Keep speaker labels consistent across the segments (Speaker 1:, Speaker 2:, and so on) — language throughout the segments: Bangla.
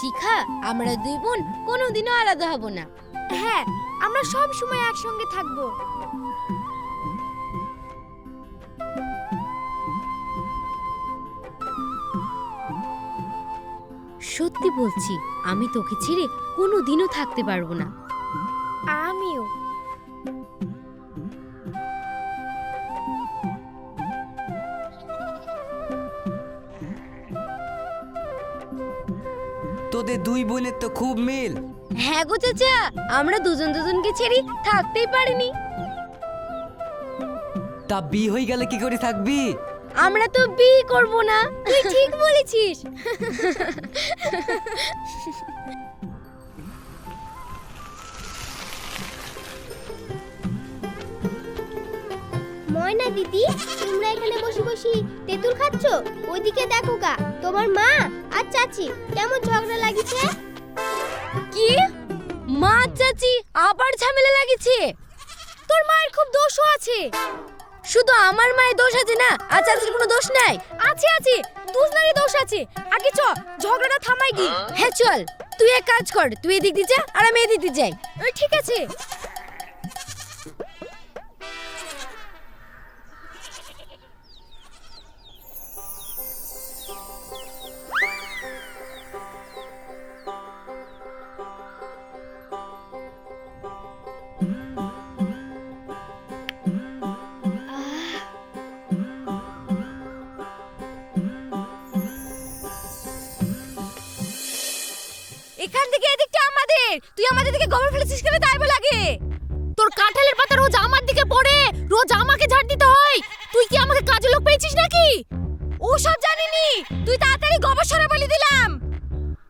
Speaker 1: শিখা, আমরা দুই বোন কোনোদিনও আলাদা হব না।
Speaker 2: হ্যাঁ, আমরা সব সময় একসঙ্গে থাকবো।
Speaker 1: সত্যি বলছি, আমি তোকে ছেড়ে কোনোদিনও থাকতে পারবো না।
Speaker 2: আমিও।
Speaker 3: তোদের দুই বোনের তো খুব মিল।
Speaker 1: হ্যাঁ গো চাচা, আমরা দুজন দুজনকে ছেড়ে থাকতেই পারিনি।
Speaker 3: তা বিয়ে হয়ে গেলে কি করে থাকবি?
Speaker 1: আমরা তো বিয়ে করব না।
Speaker 2: তুই ঠিক বলেছিস। ময়না দিদি, তোমরা এখানে বসে বসে তেঁতুল খাচ্ছ? ওইদিকে দেখো গা, তোমার মা আর চাচি কেমন ঝগড়া লাগিছে।
Speaker 1: কি? মা চাচি আবার ঝামেলা লাগিছে?
Speaker 2: তোর মায়ের খুব দোষও আছে।
Speaker 1: শুধু আমার মায়ের দোষ আছে না, আর চাচির কোনো দোষ নাই?
Speaker 2: আছে আছে, দুজনেরই দোষ আছে। আগে চ, ঝগড়াটা থামাই গি।
Speaker 1: হ্যাঁ চল, তুই এক কাজ কর, তুই এদিক দিয়ে যা আর আমি এদিক দিয়ে যাই।
Speaker 2: ঠিক আছে।
Speaker 1: এখান থেকে এদিকটা আমাদের। তুই আমাদের দিকে গোবর ফেলেছিস কেন তাই লাগে?
Speaker 2: তোর কাঁঠালের পাতা রোজ আমার দিকে পড়ে, রোজ আমাকে ঝাড় দিতে হয়। তুই কি আমাকে কাজে লোক পেয়েছিস নাকি?
Speaker 1: ওসব জানিনি, তুই তাড়াতাড়ি গোবর সরা বলে দিলাম।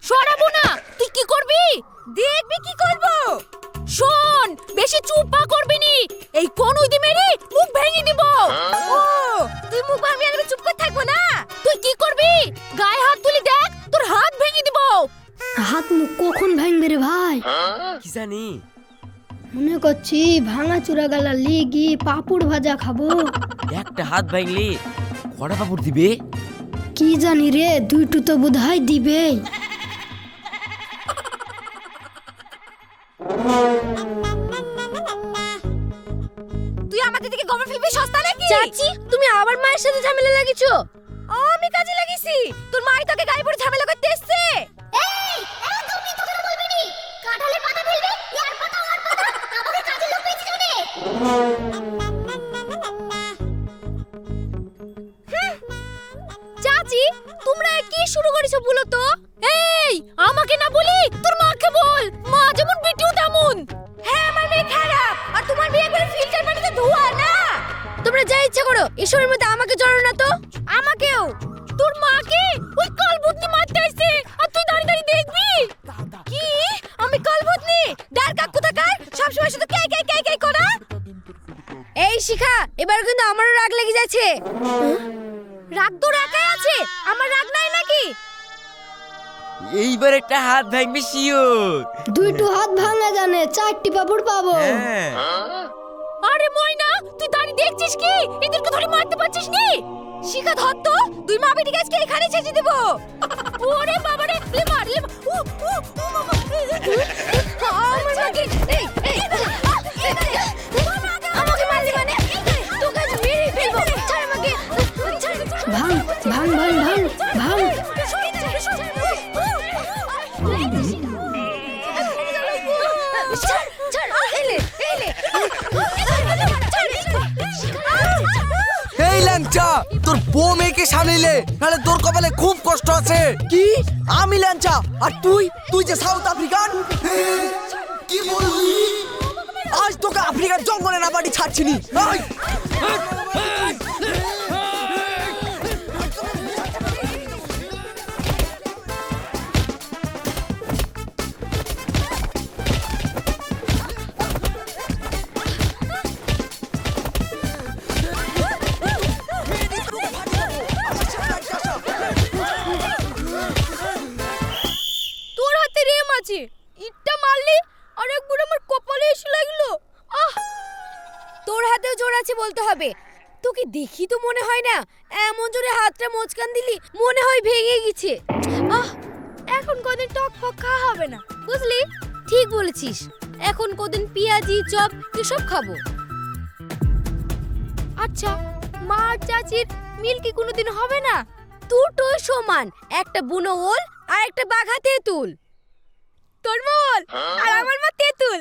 Speaker 2: সরাবো না। তুই কি করবি?
Speaker 1: দেখবি কি করব।
Speaker 2: শোন, বেশি চুপা করবি নি। এই কোন উইদি মেরে মুখ ভেঙে দিব।
Speaker 1: ও, তুই মুখ ভাঙবি আর আমি চুপ করে থাকবো না?
Speaker 2: তুই কি করবি? গায়ে হাত তুলি দেখ, তোর হাত ভেঙে দিব।
Speaker 4: হাত মুখ কখন ভাঙবে রে ভাই?
Speaker 3: কি জানি,
Speaker 4: মনে করছি ভাঙা চূড়া গালা লিগি পাপড় ভাজা খাবো।
Speaker 3: একটা হাত ভাঙলি কড়া পাপড় দিবে।
Speaker 4: কি জানি রে, দুইটু তো বোধহয় দিবে।
Speaker 1: তুই আমাদের দিকে গোবর ফেলবি সস্তা নাকি? চাচি, তুমি আবার মায়ের সাথে ঝামেলা লাগিছো? আমি কাজে লাগিয়েছি, তোর মাই তোকে গায়ে পড়ে ঝামেলা করতে এসেছে।
Speaker 2: এই, একদম মিথ্যা কথা বলবি নি। কাঁঠালের পাতা ফেলবি, ইয়ার পাতা আর পাতা, আমাকে কাজে লোক পেয়েছিস জানে। চাচি, তোমরা কি শুরু করেছো বলো তো? এই, আমাকে না বলি তোর মাকে বল। মা যেমন বিটিও তেমন।
Speaker 1: হ্যাঁ, আমার মেয়ে খারাপ, আর তোমার মেয়ে একবারে ফিল্টার পানিতে ধোয়া না। তোমরা যা ইচ্ছা করো, এসবের মধ্যে আমাকে জড়ানো না তো।
Speaker 2: আমাকেও। তোর মাকে ওই কালবুতনি মারতে আইছে, আর তুই দাঁড়িয়ে দাঁড়িয়ে দেখবি।
Speaker 1: কি? আমি কলবুতনি? ডার কাক কোথাকার, সব সময় শুধু কাই কাই কাই কাই করা। এই শিখা, এবার কিন্তু আমারও রাগ লেগে যাচ্ছে।
Speaker 2: রাগ তোর একাই আছে, আমার রাগ নাই নাকি?
Speaker 3: এইবার একটা হাত ভাঙবে শিওর।
Speaker 4: দুইটু হাত ভাঙা জানে, চারটি পাপড় পাবো।
Speaker 3: হ্যাঁ,
Speaker 2: আরে ময়না, তুই দাঁড়িয়ে দেখছিস কি? এদেরকে ধরে মারতে পারছিস নি?
Speaker 1: শিখা ধর তো, দুই মা বেটি গাছকে এখানে ছেঁচে দেব।
Speaker 2: ওরে বাবা রে, লে মার লে মার। ও বাবা।
Speaker 1: আমার মাকে এই এই আমাকে মারলি মানে? তোকে আজ মেরে ফেলবো। ছাড় আমাকে।
Speaker 4: ভাঙ ভাঙ ভাঙ ভাঙ ভাঙ।
Speaker 1: ছাড় ছাড়, এলে এলে।
Speaker 5: এই ল্যাংচা, তোর বউ মেয়েকে সামলিলে, নাহলে তোর কপালে খুব কষ্ট আছে। কি? আমি ল্যাংচা আর তুই? তুই যে সাউথ আফ্রিকান? কি বললি? আজ তোকে আফ্রিকার জঙ্গলে না বাড়ি ছাড়ছিনি।
Speaker 2: তোর হাতে রেম আছে, ইটটা মারলি আর একবার আমার কপালে এসে লাগলো। আহ,
Speaker 1: তোর হাতেও জোর আছে বলতে হবে। তোকে দেখি তো মনে হয় না, এমন জোরে হাতটা মোচকান দিলি মনে হয় ভেঙে গেছে। আহ, এখন কদিন টক ফক খাওয়া হবে না, বুঝলি? ঠিক বলেছিস, এখন কদিন পেঁয়াজি চপ এসব খাবো। আচ্ছা, মা আর চাচির মিল কি কোনোদিন হবে না? দুটো সমান, একটা বুনো ওল আর একটা বাঘা তেঁতুল। তোর মোল আর আমার মা তেঁতুল।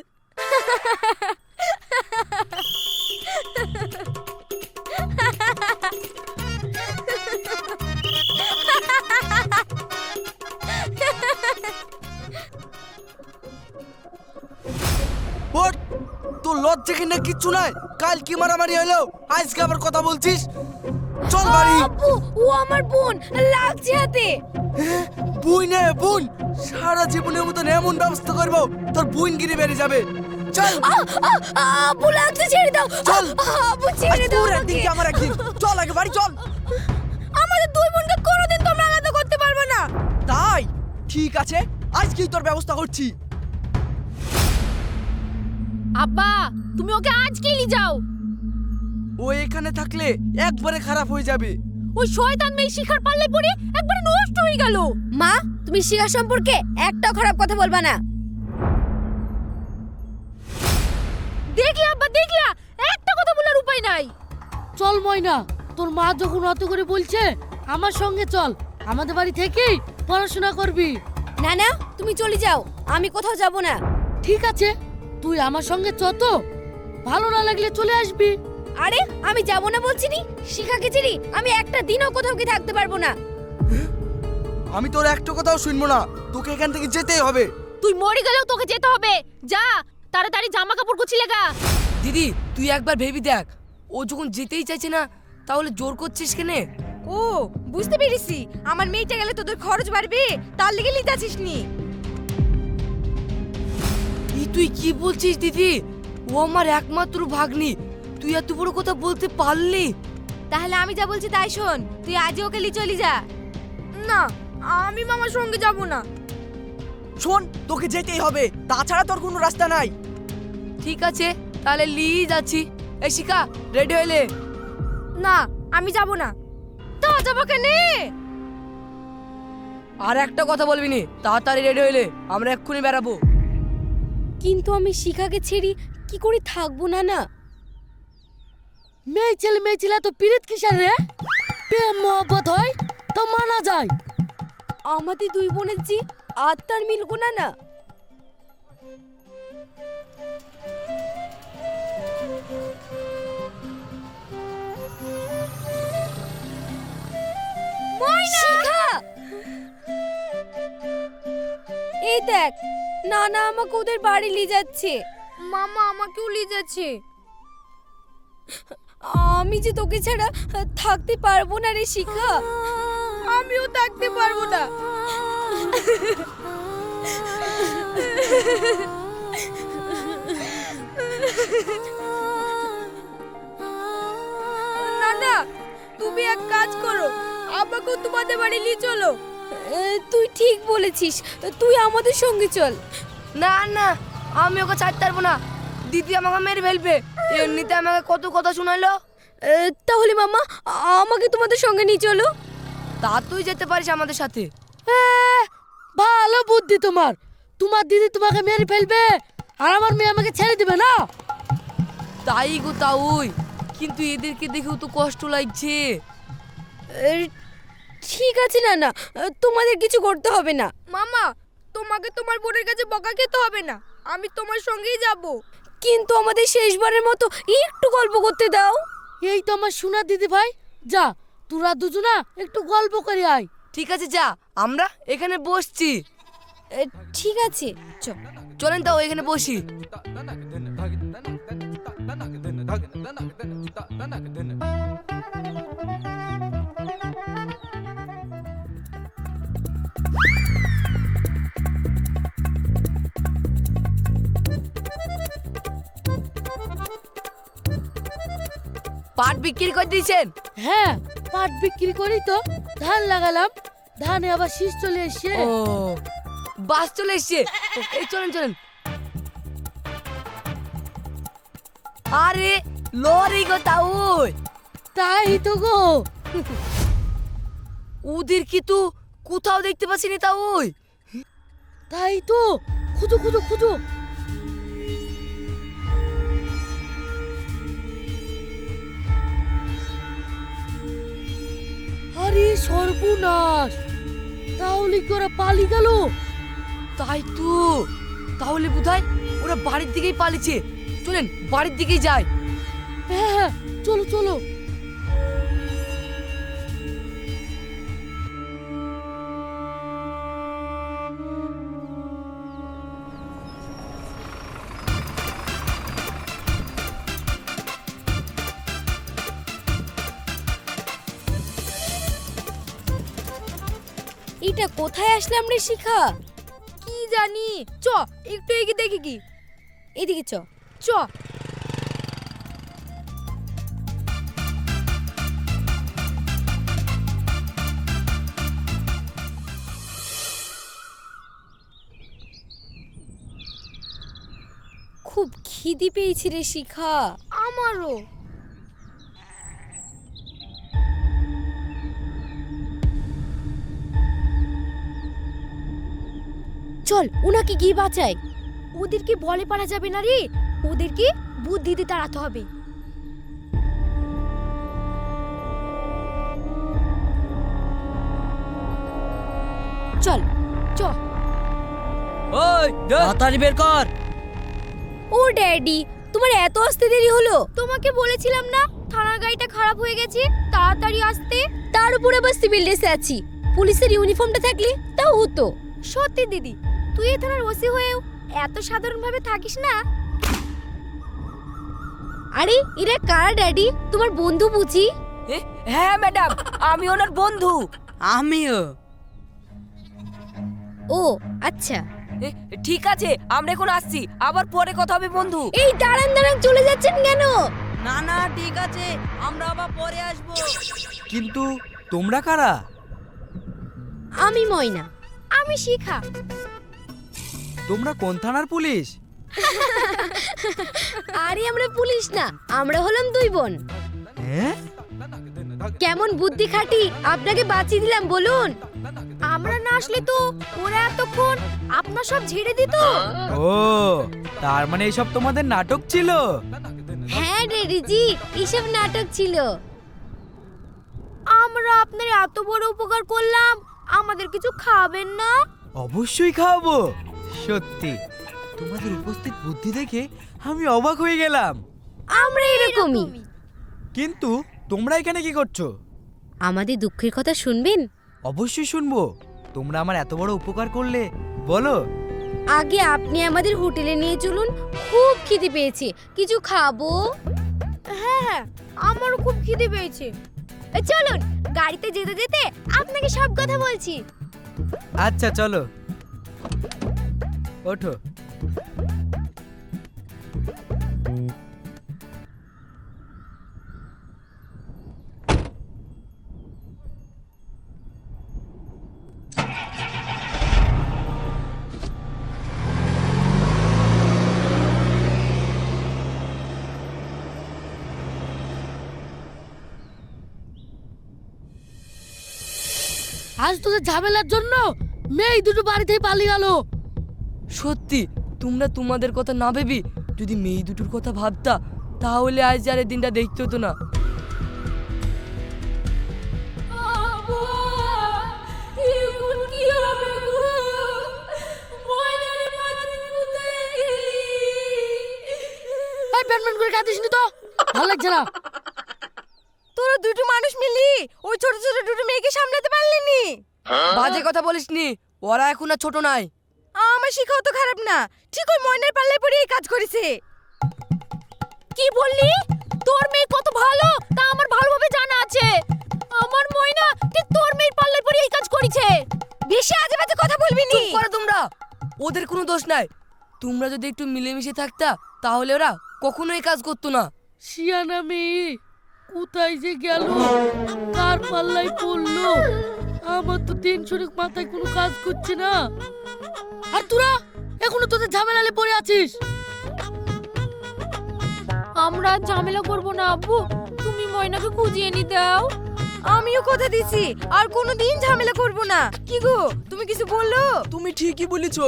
Speaker 5: ওর তোর লজ্জা কিনা কিচ্ছু নাই। কাল কি মারামারি হলো, আজকে আবার কথা বলছিস? চল বাড়ি।
Speaker 1: আব্বু, ও আমার বোন, লাগছে হাতে।
Speaker 5: বুই নে বুন, সারা জীবনের মতন এমন ব্যবস্থা করবো তোর বুইন গিরি বেরিয়ে যাবে। চল
Speaker 1: আব্বু, লাগছে, ছেড়ে দাও।
Speaker 5: চল।
Speaker 1: আব্বু, ছেড়ে দাও
Speaker 5: তোর
Speaker 1: আমাকে।
Speaker 5: একদিন কি আমার একদিন। চল আগে বাড়ি চল।
Speaker 1: আমাদের দুই বোনকে কোনোদিন তোমরা আলাদা করতে পারবে না।
Speaker 5: তাই ঠিক আছে, আজকেই তোর ব্যবস্থা করছি।
Speaker 1: আব্বা, তুমি ওকে আজকেই নিয়ে যাও।
Speaker 5: ও এখানে থাকলে একবারে খারাপ হয়ে যাবে।
Speaker 1: ওই শয়তান মেয়ে শিখার পাল্লে পড়ে একবারে নষ্ট হয়ে গেল। মা, তুমি শিখা সম্পর্কে একটা খারাপ কথা বলবা না। দেখলা আব্বা, দেখলা, একটা কথা বলার উপায় নাই।
Speaker 6: চল ময়না, তোর মা যখন অত করে বলছে আমার সঙ্গে চল, আমাদের বাড়ি থেকেই পড়াশোনা করবি।
Speaker 1: না না, তুমি চলে যাও, আমি কোথাও যাব না।
Speaker 6: ঠিক আছে, তুই আমার সঙ্গে চ তো, ভালো না লাগলে চলে আসবি।
Speaker 1: আরে আমি যাব না বলছিনি, শিখাকে ছেড়ে আমি একটা দিনও কোথাও কি থাকতে পারবো না।
Speaker 5: আমি তোর একটা কথাও শুনবো না, তোকে এখান থেকে যেতেই হবে।
Speaker 1: তুই মরে গেলেও তোকে যেতে হবে। যা, তাড়াতাড়ি জামা কাপড় গুছিয়ে লাগা।
Speaker 3: দিদি তুই একবার ভেবি দেখ, ও যখন যেতেই চাইছে না তাহলে জোর করছিস কেনে?
Speaker 1: ও, বুঝতে পেরেছি, আমার মেয়েটা গেলে তোদের খরচ বাড়বে, তার লেগে লিতে আছিস নি।
Speaker 3: তুই কি বলছিস দিদি? ও আমার একমাত্র ভাগ্নি, তুই এত বড় কথা বলতে পারলি?
Speaker 1: তাহলে আমি যা বলছি তাই শোন, তুই আজই ওকে নিয়ে চলে যা। না, আমি মামার সঙ্গে যাব না।
Speaker 5: শোন, তোকে যেতেই হবে, তাছাড়া তোর কোনো রাস্তা নাই।
Speaker 3: ঠিক আছে, তাহলে লিয়ে যাচ্ছি। এই শিখা, রেডি হইলে?
Speaker 1: না, আমি যাব না। তা যাবো কেনে?
Speaker 3: আর একটা কথা বলবি নি, তাড়াতাড়ি রেডি হইলে আমরা এক্ষুনি বেরাবো।
Speaker 1: কিন্তু আমি শিখাকে ছেড়ে কি করে থাকবো না? না,
Speaker 6: মেয়ে ছেলে তো পিরিত কিসের রে? প্রেম মহব্বত হয় তো মানা যায়।
Speaker 1: আমাদের দুই বোনের যে আত্মার মিলবো না। না, শিখা, এই দেখ, নানা আমাকে ওদের বাড়ি নিয়ে যাচ্ছে। মামা আমাকেও নিয়ে যাচ্ছে। আমি যে তোকে ছাড়া থাকতে পারবো না রে শিখা। আমিও থাকতে পারবো না। নানা, তুমি এক কাজ করো, আমাকেও তোমাদের বাড়ি নিয়ে চলো। তুই ঠিক বলেছিস, তুই আমাদের সঙ্গে চল।
Speaker 3: না না, আমি ওকে ছাড়তে পারবো না, দিদি আমাকে মেরে ফেলবে। এমনিতে আমাকে কত কথা শোনালো।
Speaker 1: তাহলে মামা, আমাকে তোমাদের সঙ্গে নিয়ে চলো।
Speaker 3: তা তুই যেতে পারিস আমাদের সাথে।
Speaker 6: ভালো বুদ্ধি তোমার। তোমার দিদি তোমাকে মেরে ফেলবে আর আমার মেয়ে আমাকে ছেড়ে দিবে না।
Speaker 3: তাই গো তাই, কিন্তু এদেরকে দেখেও তো কষ্ট লাগছে।
Speaker 1: ঠিক আছে নানা, তোমাদের কিছু করতে হবে না। মামা, তোমাকে তোমার বোনের কাছে বকা খেতে হবে না, আমি তোমার সঙ্গেই যাব। কিন্তু আমাদের শেষবারের মতো একটু গল্প করতে দাও।
Speaker 6: এই তো আমার সোনা দিদি ভাই, যা তোরা দুজনা একটু গল্প করে আয়।
Speaker 3: ঠিক আছে, যা, আমরা এখানে বসছি।
Speaker 1: ঠিক আছে,
Speaker 3: চলেন তাও এখানে বসি। পাট বিক্রি করে দিয়েছেন?
Speaker 6: হ্যাঁ, পাট বিক্রি করি তো ধান লাগালাম, ধানে আবার শীষ চলে এসছে।
Speaker 3: ও, বাস চলে এসছে। এই চলেন চলেন। আরে লরি গো তাই,
Speaker 6: তাই তো গো।
Speaker 3: ওদের কি তো কোথাও দেখতে পাচ্ছি না তাই।
Speaker 6: তাই তো, খুঁজো খুঁজো খুঁজো। আরে সর্বনাশ, তাহলে কি ওরা পালিয়ে গেল?
Speaker 3: তাই তো, তাহলে বোধহয় ওরা বাড়ির দিকেই পালিয়েছে। চলেন বাড়ির দিকেই যাই।
Speaker 6: হ্যাঁ হ্যাঁ, চলো চলো।
Speaker 1: এটা কোথায় আসলাম রে শিখা? কি জানি, চ একটু এগিয়ে দেখি কি। এদিকে চ চ। খুব খিদে পেয়েছে রে শিখা। আমারও। চল ওনাকে গিয়ে বাঁচাই। ওদেরকে বলে পারা যাবে না রে, ওদেরকে বুদ্ধিতে তাড়াতে হবে। চল চ।
Speaker 5: ওই তাড়াতাড়ি বের কর।
Speaker 1: ও ড্যাডি, তোমার এত আসতে দেরি হলো? তোমাকে বলেছিলাম না থানার গাড়িটা খারাপ হয়ে গেছে, তাড়াতাড়ি আসতে। তার উপরে আবার সিভিল ড্রেসে আছি, পুলিশের ইউনিফর্মটা থাকলে তাও হতো। সত্যি দিদি, তুই এই থানার ওসি হয়েও এত সাধারণভাবে থাকিস না। আরে এরা কারা ড্যাডি? তোমার বন্ধু বুঝি?
Speaker 3: হ্যাঁ ম্যাডাম, আমি ওনার বন্ধু।
Speaker 5: আমিও।
Speaker 1: ও আচ্ছা,
Speaker 3: ঠিক আছে, আমরা এখন আসছি, আবার পরে কথা হবে বন্ধু।
Speaker 1: এই দাঁড়ান দাঁড়ান, চলে যাচ্ছেন কেন?
Speaker 5: না না ঠিক আছে, আমরা আবার পরে আসবো। কিন্তু তোমরা কারা?
Speaker 1: আমি ময়না। আমি শিখা।
Speaker 5: তোমরা কোন থানার পুলিশ?
Speaker 1: আরে আমরা পুলিশ না, আমরা হলাম দুই বোন।
Speaker 5: হ্যাঁ?
Speaker 1: কেমন বুদ্ধি খাটি আপনাকে বাঁচিয়ে দিলাম বলুন। আমরা না আসলে তো ওরা এতক্ষণ আপনার সব ঝেড়ে দিত।
Speaker 5: ও, তার মানে এইসব তোমাদের নাটক ছিল?
Speaker 1: হ্যাঁ ড্যাডিজি, এসব নাটক ছিল। আমরা আপনার এত বড় উপকার করলাম, আমাদের কিছু খাবেন না?
Speaker 5: অবশ্যই খাওয়াবো। সত্যি তোমাদের উপস্থিত বুদ্ধি দেখে আমি অবাক হয়ে গেলাম।
Speaker 1: আমরা এরকমই।
Speaker 5: কিন্তু তোমরা এখানে কি করছো?
Speaker 1: আমাদের দুঃখের কথা শুনবেন?
Speaker 5: অবশ্যই শুনবো। তোমরা আমার এত বড় উপকার করলে, বলো।
Speaker 1: আগে আপনি আমাদের হোটেলে নিয়ে চলুন, খুব খিদে পেয়েছে, কিছু খাবো। হ্যাঁ হ্যাঁ, আমারও খুব খিদে পেয়েছে। চলুন, গাড়িতে যেতে যেতে আপনাকে সব কথা বলছি।
Speaker 5: আচ্ছা চলো, ওঠো।
Speaker 6: আজ তোদের ঝামেলার জন্য মেয়ে দুটো বাড়ি থেকে পালিয়ে গেল।
Speaker 3: সত্যি, তোমরা তোমাদের কথা না ভেবি যদি মেয়ে দুটোর কথা ভাবতা, তাহলে আজ আর এই দিনটা দেখতে হতো না।
Speaker 6: এই প্যানম্যান করে কাঁদিস নি তো, ভালো লাগছে না।
Speaker 1: তোরা দুটো মানুষ মিলি ওই ছোট ছোট দুটো মেয়েকে সামলাতে পারলি নি?
Speaker 3: বাজে কথা বলিসনি, ওরা এখন আর ছোট নাই।
Speaker 1: আমার শিখাও তো খারাপ না, ঠিক ওই ময়নার পাল্লায় পড়ে এই কাজ করেছে। কি বললি? তোর মেয়ে কত ভালো তা আমার ভালোভাবে জানা আছে। আমার ময়না ঠিক তোর মেয়ের পাল্লায় পড়ে এই কাজ করেছে। বেশি আজে বাজে কথা বলবি নি।
Speaker 3: চুপ করো তোমরা, ওদের কোনো দোষ নাই। তোমরা যদি একটু মিলেমিশে থাকতা, তাহলে ওরা কখনো এই কাজ করতো না।
Speaker 6: শিয়ানা মেয়ে কোথায় যে গেল, কার পাল্লায় পড়লো, আমার তো টেনশনে মাথায় কোনো কাজ করছে না। আর তোরা এখনো তোদের ঝামেলালে পড়ে আছিস।
Speaker 1: আমরা ঝামেলা করব না আব্বু, তুমি ময়নাকে খুঁজিয়ে নি দাও। আমিও আমিও কথা দিছি আর কোনোদিন ঝামেলা করব না। কি গো তুমি কিছু বললো?
Speaker 5: তুমি ঠিকই বলেছো।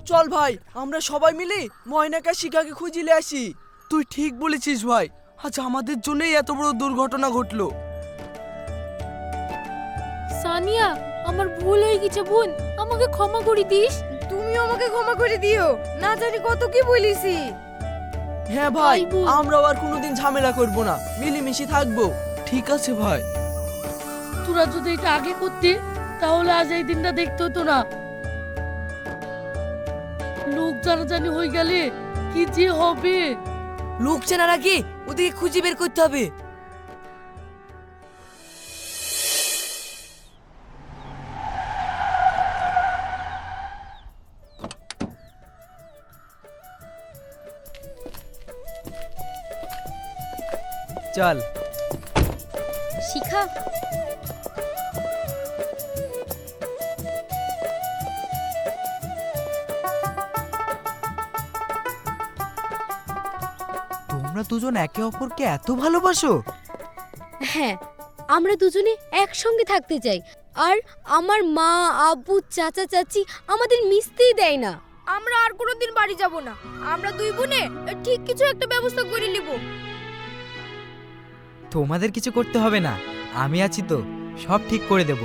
Speaker 5: চল ভাই, আমরা সবাই মিলে ময়নাকে শিখাকে খুঁজিলে আসি। তুই ঠিক বলেছিস ভাই, আজ আমাদের জন্যই এত বড় দুর্ঘটনা ঘটলো।
Speaker 1: সানিয়া, আমার ভুল হয়ে গেছে বোন, আমাকে ক্ষমা করে দিস। তুমিও আমাকে ক্ষমা করে দিও, না জানি কত কি বলিছি।
Speaker 5: হ্যাঁ ভাই,
Speaker 1: ভাই বোন।
Speaker 5: আমরাও আর কোনোদিন ঝামেলা করব না, মিলেমিশে থাকবো। ঠিক আছে ভাই।
Speaker 6: তোরা যদি এটা আগে করতি তাহলে আজ এই দিনটা দেখতে হতো না। লোক জানাজানি হয়ে গেলে কি যে হবে।
Speaker 3: লোক চেনার আগে ওদেরকে খুঁজে বের করতে হবে।
Speaker 5: চল।
Speaker 1: শিখা,
Speaker 5: তোমরা দুজন একে অপরকে এত ভালোবাসো?
Speaker 1: হ্যাঁ আমরা দুজনে একসঙ্গে থাকতে চাই। আর আমার মা, আব্বু, চাচা, চাচি আমাদের মিশতেই দেয় না। আমরা আর কোনোদিন বাড়ি যাব না। আমরা দুই বোনে ঠিক কিছু একটা ব্যবস্থা করে নিব।
Speaker 7: তোমাদের কিছু করতে হবে না, আমি আছি তো, সব ঠিক করে দেব।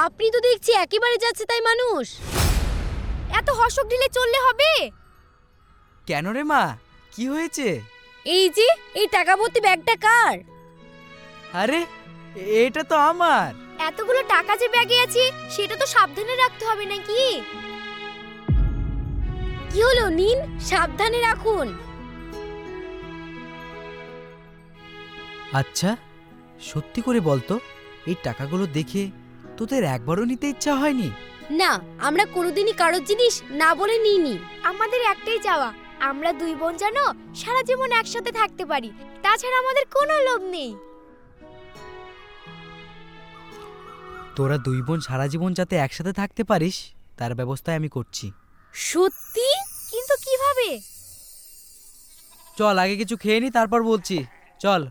Speaker 1: আপনি তো দেখছি একেবারে যাচ্ছে তাই মানুষ। এত হসক ঢিলে চললে হবে?
Speaker 7: কেন রে মা, কি হয়েছে?
Speaker 1: এই যে এই টাকা ভর্তি ব্যাগটা কার?
Speaker 7: আরে এটা তো আমার।
Speaker 1: এতগুলো টাকা যে ব্যাগে আছে সেটা তো সাবধানে রাখতে হবে নাকি? কি হলো, নিন সাবধানে রাখুন।
Speaker 7: আচ্ছা সত্যি করে বলতো, এই টাকাগুলো দেখে তোদের একবারও নিতে ইচ্ছা হয়নি?
Speaker 1: না, আমরা কোনোদিনই কারোর জিনিস না বলে নিইনি। আমাদের একটাই চাওয়া, আমরা দুই বোন যেন সারা জীবন একসাথে থাকতে পারি। তাছাড়া আমাদের কোনো লোভ নেই।
Speaker 7: তোরা দুই বোন সারা জীবন যাতে একসাথে থাকতে পারিস তার ব্যবস্থাই আমি করছি।
Speaker 1: সত্যি? কিন্তু কিভাবে?
Speaker 7: চল আগে কিছু খেয়ে নি, তারপর বলছি। চল।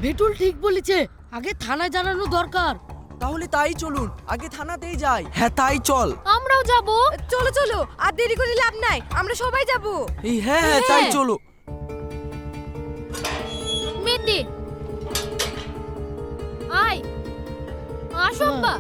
Speaker 6: ভেটুল ঠিক বলেছে, আগে থানায় জানানো দরকার।
Speaker 5: তাহলে তাই চলুন, আগে থানাতেই যাই। হ্যাঁ তাই চল।
Speaker 1: আমরাও যাব। চলো চলো, আর দেরি করে লাভ নাই, আমরা সবাই যাব।
Speaker 5: এই হ্যাঁ হ্যাঁ তাই চলো।
Speaker 1: মেতে আয়, আসো আব্বা।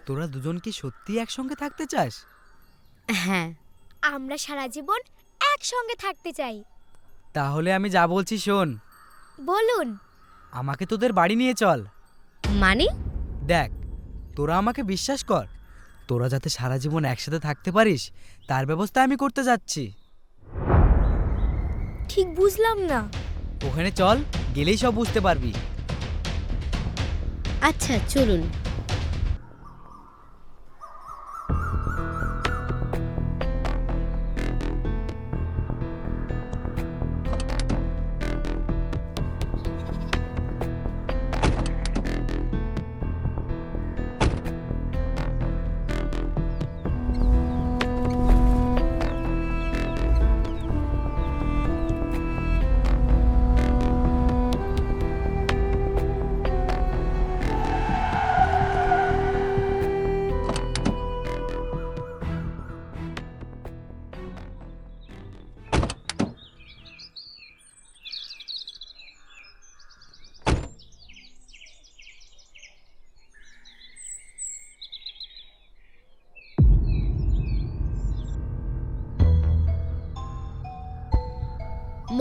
Speaker 7: তোরা দুজন কি সত্যি একসঙ্গে থাকতে চাস?
Speaker 1: হ্যাঁ, আমরা সারা জীবন একসঙ্গে থাকতে চাই।
Speaker 7: তাহলে আমি যা বলছি শোন।
Speaker 1: বলুন।
Speaker 7: আমাকে তোদের বাড়ি নিয়ে চল।
Speaker 1: মানে?
Speaker 7: দেখ, তোরা আমাকে বিশ্বাস কর, তোরা যাতে সারা জীবন একসাথে থাকতে পারিস তার ব্যবস্থা আমি করতে যাচ্ছি।
Speaker 1: ঠিক বুঝলাম না।
Speaker 7: ওখানে চল, গেলেই সব বুঝতে পারবি।
Speaker 1: আচ্ছা চলুন।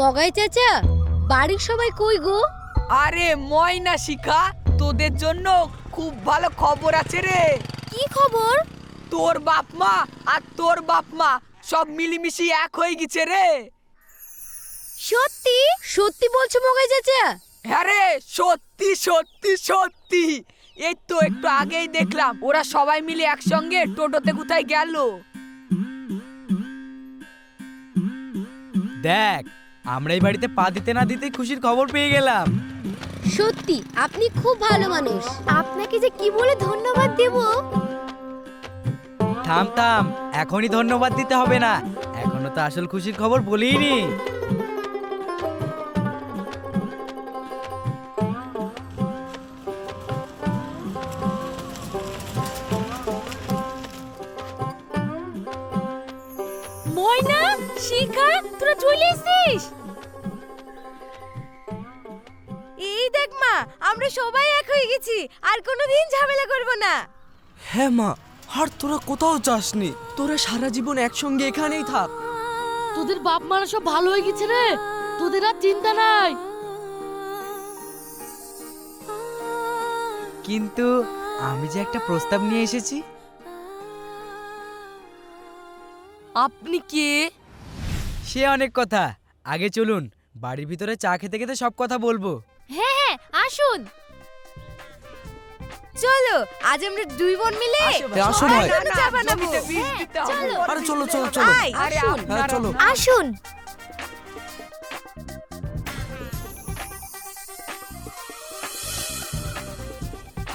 Speaker 1: মগাই চাচা, বাড়ির সবাই কই গো?
Speaker 3: আরে ময়না শিখা, তোদের জন্য খুব ভালো খবর আছে রে।
Speaker 1: কি খবর?
Speaker 3: তোর বাপ মা আর তোর বাপ মা সব মিলিমিশি এক হয়ে গেছে রে।
Speaker 1: সত্যি সত্যি বলছো মগাই চাচা?
Speaker 3: হ্যাঁ রে, সত্যি সত্যি সত্যি। এই তো একটু আগেই দেখলাম ওরা সবাই মিলে একসঙ্গে টোটোতে কোথায় গেল।
Speaker 7: দেখ, আমরা এই বাড়িতে পা দিতে না দিতে খুশির খবর পেয়ে গেলাম।
Speaker 1: সত্যি আপনি খুব ভালো মানুষ। আপনাকে যে কি বলে ধন্যবাদ দেব।
Speaker 7: থাম থাম, এখনই ধন্যবাদ দিতে হবে না, এখনো তো আসল খুশির খবর বলিনি।
Speaker 1: ময়না, শিখা, তোরা চলে এসেছিস? এই দেখ মা, আমরা সবাই এক হয়ে গেছি, আর কোনোদিন ঝামেলা করব না।
Speaker 5: হ্যাঁ মা, আর তোরা কোথাও যাসনি, তোরা সারা জীবন একসঙ্গে এখানেই থাক।
Speaker 6: তোদের বাপ মারা সব ভালো হয়ে গেছে রে, তোদের আর চিন্তা নাই।
Speaker 7: কিন্তু আমি যে একটা প্রস্তাব নিয়ে এসেছি।
Speaker 3: আপনি কে?
Speaker 7: সে অনেক কথা, আগে চলুন, বাড়ির ভিতরে চা খেতে খেতে সব কথা বলবো।
Speaker 1: হ্যাঁ হ্যাঁ, আসুন। চলো, আজ আমরা দুই বোন মিলে
Speaker 5: আসো ভাই।
Speaker 1: জন্য চা বানাবো।
Speaker 3: জমিতে বীজ দিতে হবে।
Speaker 1: চলো।
Speaker 5: আরে চলো চলো চলো।
Speaker 1: আয়,
Speaker 3: আরে
Speaker 1: আসুন।
Speaker 5: হ্যাঁ চলো।
Speaker 1: আসুন।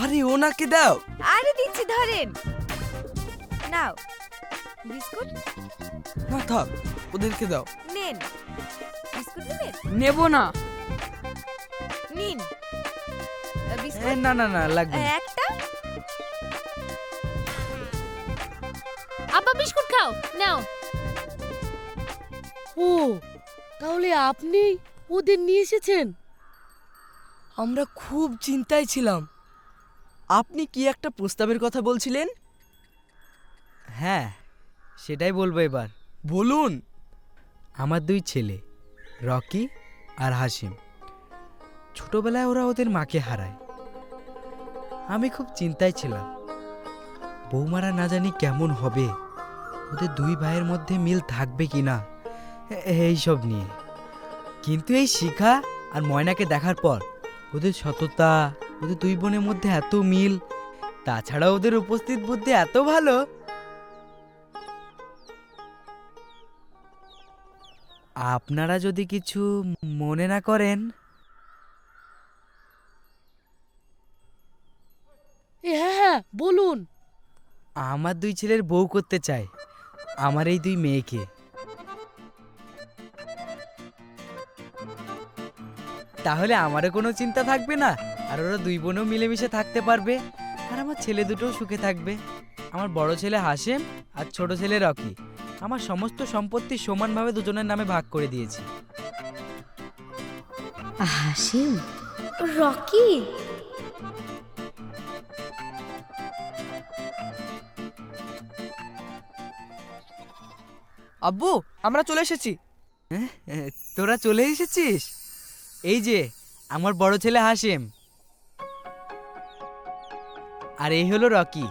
Speaker 5: আরে ওনাকে দাও।
Speaker 1: আরে দিচ্ছি, ধরেন। নাও বিস্কুট
Speaker 5: না থাক, ওদেরকে দাও।
Speaker 1: নেন। বিস্কুট নেবেন?
Speaker 3: নেব না।
Speaker 1: নিন বিস্কুট।
Speaker 7: না না না, লাগবে না।
Speaker 1: একটা।
Speaker 6: আব্বা বিস্কুট খাও, নাও। ও, তাহলে আপনি ওদের নিয়ে এসেছেন?
Speaker 3: আমরা খুব চিন্তায় ছিলাম।
Speaker 5: আপনি কি একটা প্রস্তাবের কথা বলছিলেন?
Speaker 7: হ্যাঁ, সেটাই বলবো এবার।
Speaker 5: বলুন।
Speaker 7: আমার দুই ছেলে, রকি আর হাসিম, ছোটবেলায় ওরা ওদের মাকে হারায়। আমি খুব চিন্তায় ছিলাম, বৌমারা না জানি কেমন হবে, ওদের দুই ভাইয়ের মধ্যে মিল থাকবে কি না, এইসব নিয়ে। কিন্তু এই শিখা আর ময়নাকে দেখার পর ওদের সততা, ওদের দুই বোনের মধ্যে এত মিল, তাছাড়া ওদের উপস্থিত বুদ্ধি এত ভালো। আপনারা যদি কিছু মনে না করেন।
Speaker 6: হ্যাঁ হ্যাঁ, বলুন।
Speaker 7: আমার দুই ছেলের বউ করতে চাই আমার এই দুই মেয়েকে। তাহলে আমারও কোনো চিন্তা থাকবে না, আর ওরা দুই বোনও মিলেমিশে থাকতে পারবে, আর আমার ছেলে দুটোও সুখে থাকবে। আমার বড় ছেলে হাসেম আর ছোট ছেলে রকি, আমার সমস্ত সম্পত্তি সমানভাবে দুজনের নামে ভাগ করে দিয়েছি।
Speaker 1: হাসিম, রকি,
Speaker 5: আব্বু, আমরা চলে এসেছি।
Speaker 7: তোরা চলে এসেছিস? এই যে আমার বড় ছেলে হাসেম, আর এই হলো রকি।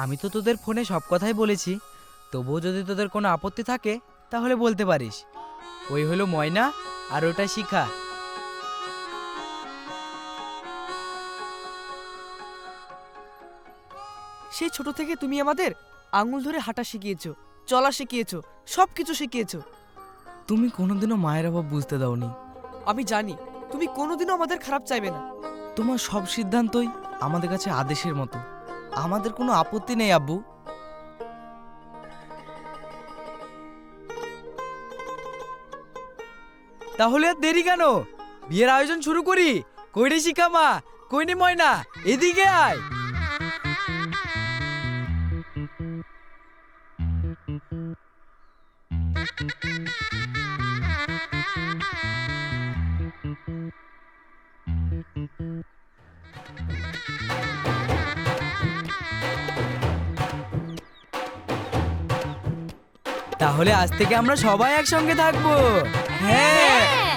Speaker 7: আমি তো তোদের ফোনে সব কথাই বলেছি, তবুও যদি তোদের কোনো আপত্তি থাকে তাহলে বলতে পারিস। ওই হলো ময়না আর ওটা শিখা।
Speaker 5: সেই ছোট থেকে তুমি আমাদের আঙুল ধরে হাঁটা শিখিয়েছো, চলা শিখিয়েছো, সব কিছু শিখিয়েছো।
Speaker 7: তুমি কোনোদিনও মায়ের অভাব বুঝতে দাওনি।
Speaker 5: আমি জানি তুমি কোনোদিনও আমাদের খারাপ চাইবে না।
Speaker 7: তোমার সব সিদ্ধান্তই আমাদের কাছে আদেশের মতো। আমাদের কোনো আপত্তি নেই আব্বু। তাহলে আর দেরি কেন, বিয়ের আয়োজন শুরু করি। কইরে শিখা মা, কইনি ময়না, এদিকে আয়। তাহলে আজ থেকে আমরা সবাই একসঙ্গে থাকবো। হ্যাঁ